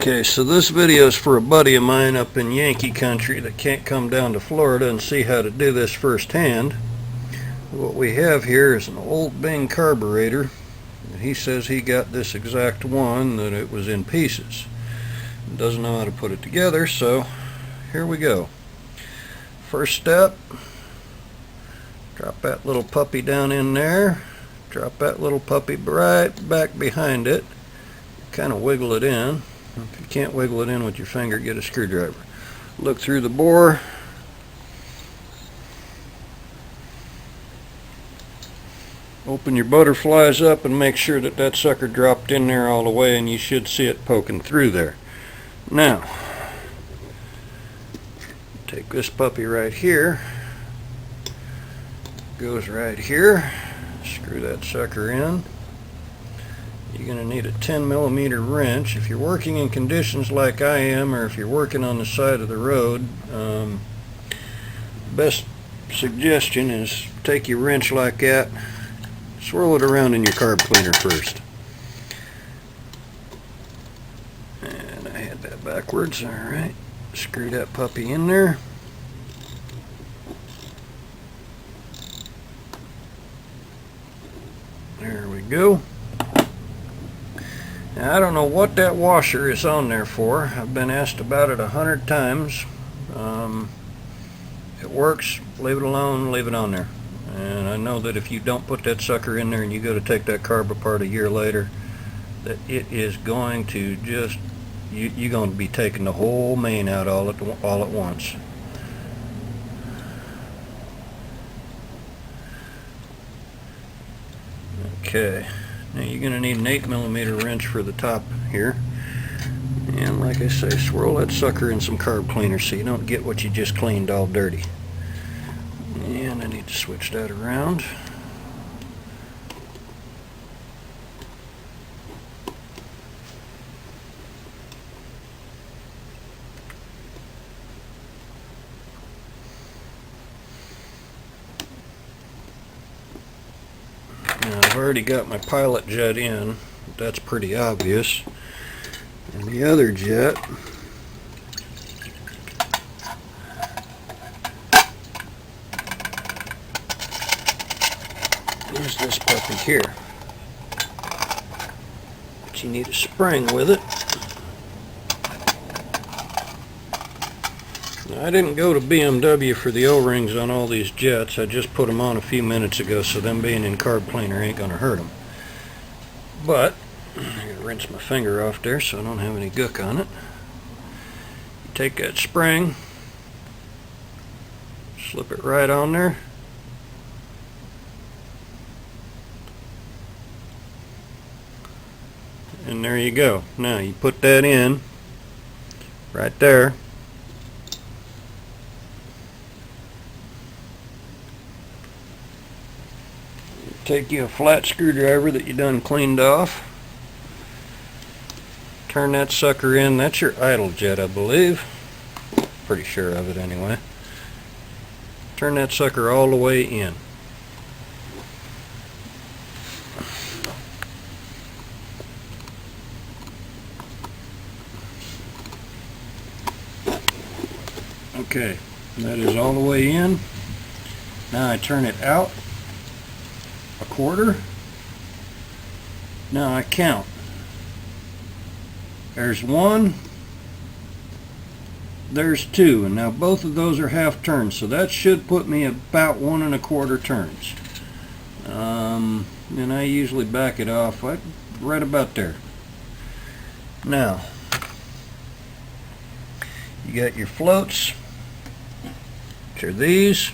Okay, so this video is for a buddy of mine up in Yankee country that can't come down to Florida and see how to do this firsthand. What we have here is an old Bing carburetor. He says he got this exact one, that it was in pieces. Doesn't know how to put it together, so here we go. First step, drop that little puppy down in there. Drop that little puppy right back behind it. Kind of wiggle it in. If you can't wiggle it in with your finger, get a screwdriver. Look through the bore. Open your butterflies up and make sure that that sucker dropped in there all the way, and you should see it poking through there. Now, take this puppy right here. Goes right here. Screw that sucker in. You're going to need a 10mm wrench. If you're working in conditions like I am, or if you're working on the side of the road, best suggestion is take your wrench like that, swirl it around in your carb cleaner first. And I had that backwards. Alright, screw that puppy in there. There we go. Now, I don't know what that washer is on there for. I've been asked about it 100 times. It works. Leave it alone. Leave it on there. And I know that if you don't put that sucker in there and you go to take that carb apart a year later, that it is going to just, you're going to be taking the whole main out all at once. Okay. Now you're going to need an 8mm wrench for the top here. And like I say, swirl that sucker in some carb cleaner so you don't get what you just cleaned all dirty. And I need to switch that around. Now, I've already got my pilot jet in. That's pretty obvious. And the other jet, is this puppy here. But you need a spring with it. Now, I didn't go to BMW for the O-rings on all these jets. I just put them on a few minutes ago, so them being in carb cleaner ain't going to hurt them. But I'm going to rinse my finger off there so I don't have any gook on it. You take that spring, slip it right on there. And there you go. Now you put that in right there. Take you a flat screwdriver that you done cleaned off. Turn that sucker in. That's your idle jet, I believe. Pretty sure of it anyway. Turn that sucker all the way in. Okay, that is all the way in. Now I turn it out a quarter. Now I count. There's one, there's two, and now both of those are half turns, so that should put me about 1 1/4 turns. And I usually back it off right about there. Now you got your floats, which are these.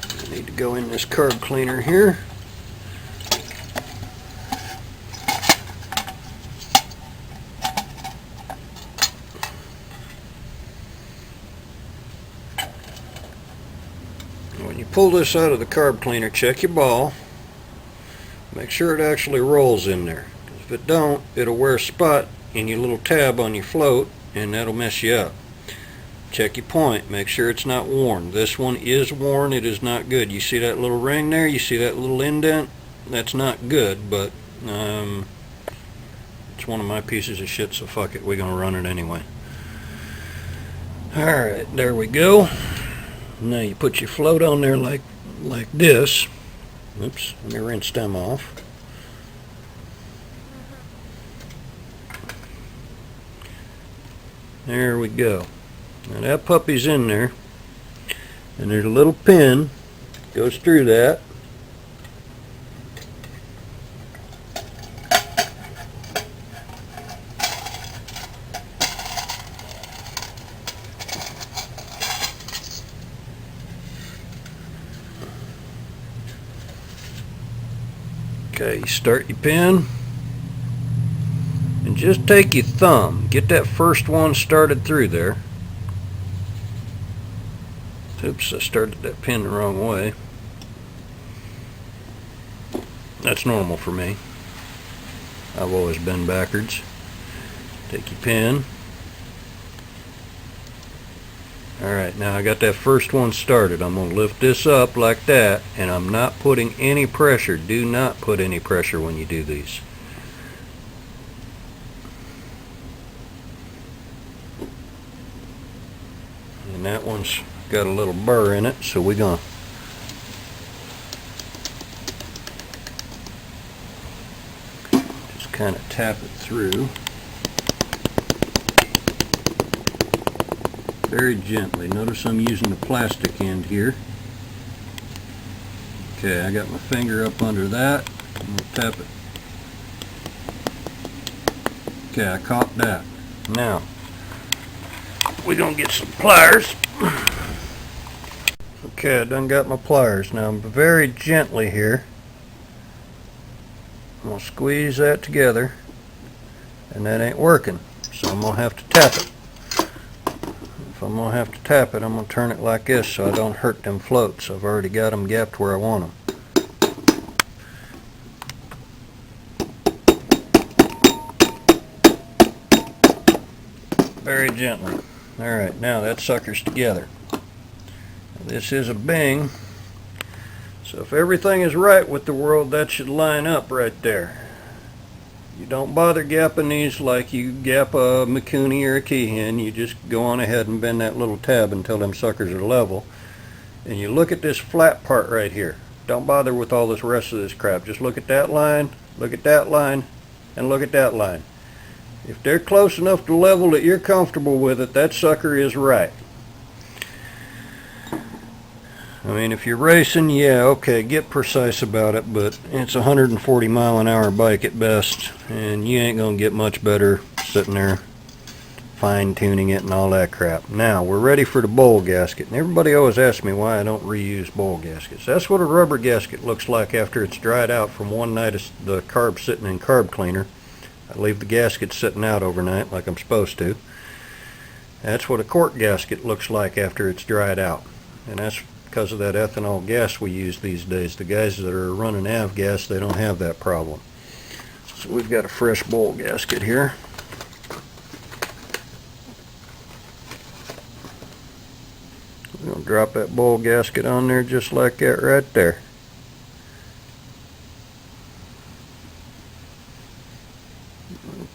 I need to go in this carb cleaner here. When you pull this out of the carb cleaner, check your ball. Make sure it actually rolls in there. If it don't, it'll wear a spot in your little tab on your float, and that'll mess you up. Check your point. Make sure it's not worn. This one is worn. It is not good. You see that little ring there? You see that little indent? That's not good, but It's one of my pieces of shit, so fuck it, we're gonna run it anyway. Alright, there we go. Now you put your float on there like this. Oops, let me rinse them off. There we go. Now that puppy's in there, and there's a little pin goes through that. Okay, you start your pin, and just take your thumb, get that first one started through there. Oops, I started that pin the wrong way. That's normal for me. I've always been backwards. Take your pin. Alright, now I got that first one started. I'm going to lift this up like that, and I'm not putting any pressure. Do not put any pressure when you do these. And that one's got a little burr in it, so we're going to just kind of tap it through very gently. Notice I'm using the plastic end here. Okay, I got my finger up under that. I'm going to tap it. Okay, I caught that. Now, we're going to get some pliers. Okay, I done got my pliers. Now, very gently here, I'm going to squeeze that together, and that ain't working, so I'm going to have to tap it. If I'm going to have to tap it, I'm going to turn it like this so I don't hurt them floats. I've already got them gapped where I want them. Very gently. Alright, now that sucker's together. This is a Bing, so if everything is right with the world, that should line up right there. You don't bother gapping these like you gap a Mikuni or a Keyhen. You just go on ahead and bend that little tab until them suckers are level. And you look at this flat part right here. Don't bother with all this rest of this crap. Just look at that line, look at that line, and look at that line. If they're close enough to level that you're comfortable with it, that sucker is right. I mean, if you're racing, yeah, okay, get precise about it, but it's a 140 mile an hour bike at best, and you ain't gonna get much better sitting there fine-tuning it and all that crap. Now, we're ready for the bowl gasket, and everybody always asks me why I don't reuse bowl gaskets. That's what a rubber gasket looks like after it's dried out from one night of the carb sitting in carb cleaner. I leave the gasket sitting out overnight like I'm supposed to. That's what a cork gasket looks like after it's dried out, and that's because of that ethanol gas we use these days. The guys that are running avgas, they don't have that problem. So we've got a fresh bowl gasket here. We're going to drop that bowl gasket on there just like that right there.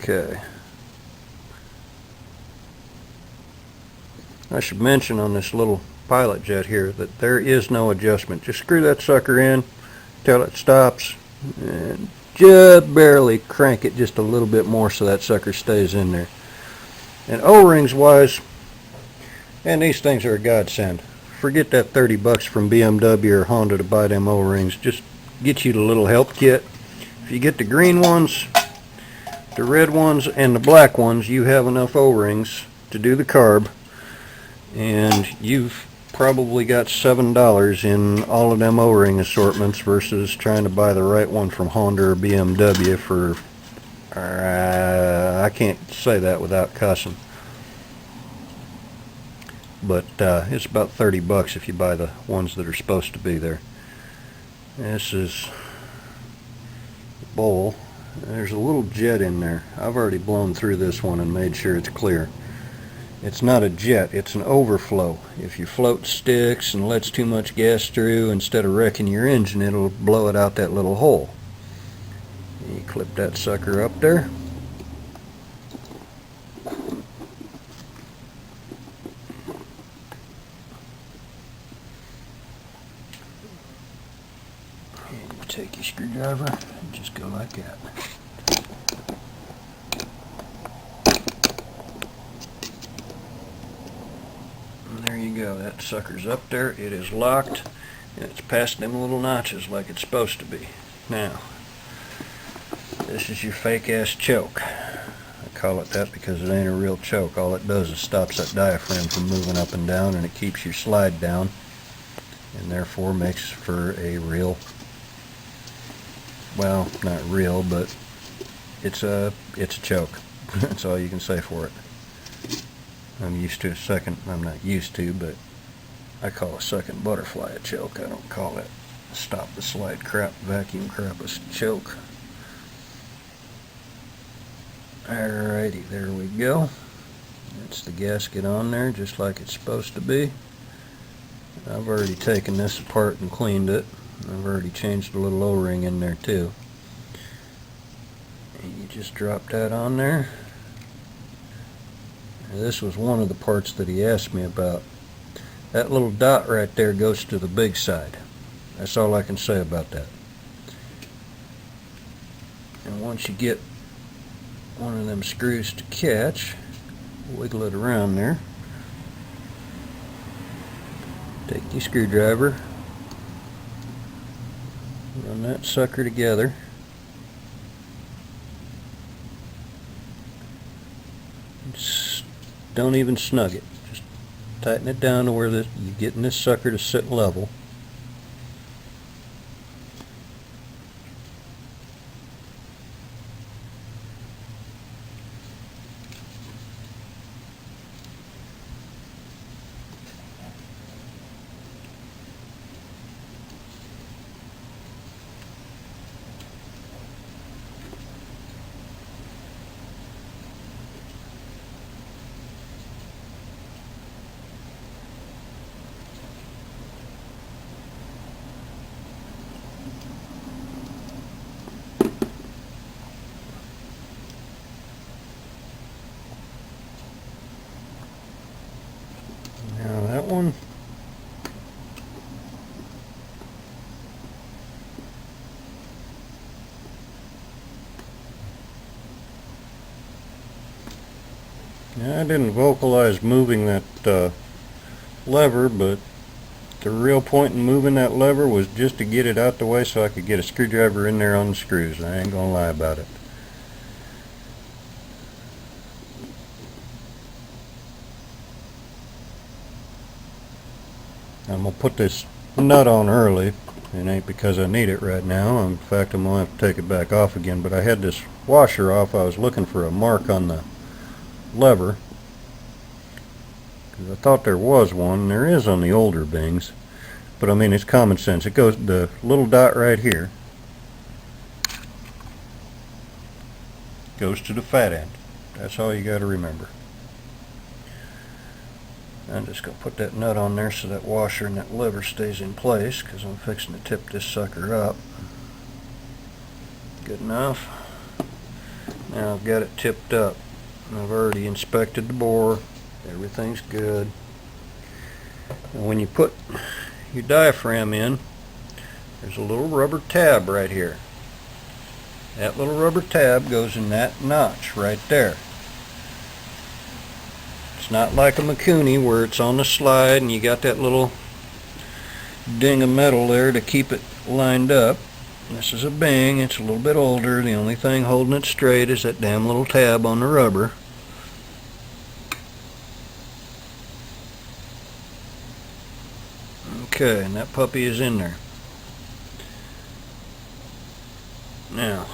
Okay. I should mention on this little pilot jet here that there is no adjustment. Just screw that sucker in till it stops and just barely crank it just a little bit more so that sucker stays in there. And O-rings wise, and these things are a godsend. Forget that 30 bucks from BMW or Honda to buy them O-rings. Just get you the little help kit. If you get the green ones, the red ones, and the black ones, you have enough O-rings to do the carb, and you've probably got $7 in all of them O-ring assortments versus trying to buy the right one from Honda or BMW for I can't say that without cussing, but it's about 30 bucks if you buy the ones that are supposed to be there. This is the bowl. There's a little jet in there. I've already blown through this one and made sure it's clear. It's not a jet, it's an overflow. If your float sticks and lets too much gas through, instead of wrecking your engine, it'll blow it out that little hole. You clip that sucker up there. screwdriver and just go like that. And there you go, that sucker's up there, it is locked, and it's past them little notches like it's supposed to be. Now, this is your fake ass choke. I call it that because it ain't a real choke. All it does is stops that diaphragm from moving up and down, and it keeps your slide down, and therefore makes for a real, well, not real, but it's a choke. That's all you can say for it. I'm used to a second, I'm not used to, but I call a second butterfly a choke. I don't call it stop the slide crap, vacuum crap a choke. Alrighty, there we go. That's the gasket on there, just like it's supposed to be. I've already taken this apart and cleaned it. I've already changed a little O-ring in there too. And you just drop that on there. Now, this was one of the parts that he asked me about. That little dot right there goes to the big side. That's all I can say about that. And once you get one of them screws to catch, wiggle it around there. Take your screwdriver, run that sucker together. Just don't even snug it. Just tighten it down to where you're getting this sucker to sit level. Now that one, now I didn't vocalize moving that lever, but the real point in moving that lever was just to get it out the way so I could get a screwdriver in there on the screws. I ain't gonna lie about it. I'm going to put this nut on early. It ain't because I need it right now. In fact, I'm going to have to take it back off again. But I had this washer off. I was looking for a mark on the lever, because I thought there was one. There is on the older Bings. But I mean, it's common sense. It goes, the little dot right here goes to the fat end. That's all you got to remember. I'm just going to put that nut on there so that washer and that lever stays in place, because I'm fixing to tip this sucker up. Good enough. Now I've got it tipped up. I've already inspected the bore. Everything's good. And when you put your diaphragm in, there's a little rubber tab right here. That little rubber tab goes in that notch right there. It's not like a Makuni where it's on the slide and you got that little ding of metal there to keep it lined up. This is a Bing. It's a little bit older. The only thing holding it straight is that damn little tab on the rubber. Okay, and that puppy is in there. Now,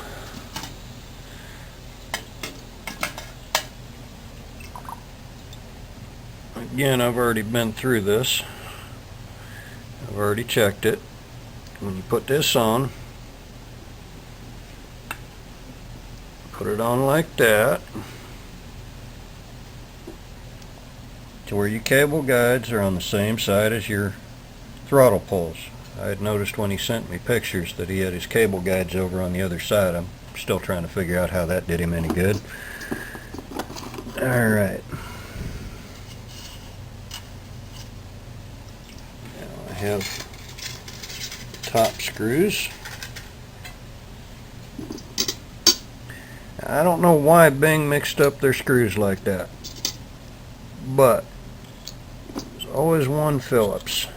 again, I've already been through this. I've already checked it. When you put this on, put it on like that, to where your cable guides are on the same side as your throttle pulls. I had noticed when he sent me pictures that he had his cable guides over on the other side. I'm still trying to figure out how that did him any good. Alright. Now I have top screws. I don't know why Bing mixed up their screws like that, but there's always one Phillips.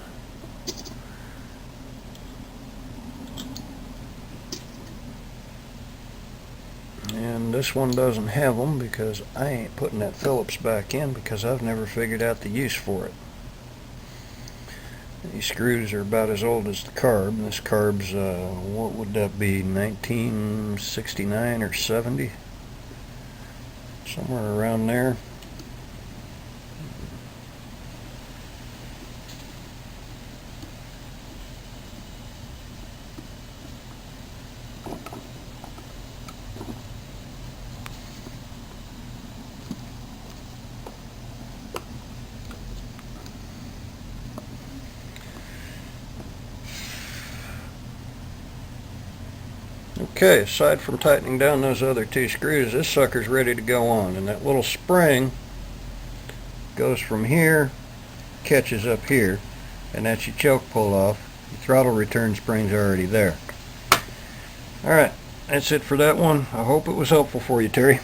And this one doesn't have them because I ain't putting that Phillips back in because I've never figured out the use for it. These screws are about as old as the Carb, and this Carb's, what would that be, 1969 or 70? Somewhere around there. Okay, aside from tightening down those other two screws, this sucker's ready to go on, and that little spring goes from here, catches up here, and that's your choke pull off. Your throttle return spring's already there. Alright, that's it for that one. I hope it was helpful for you, Terry.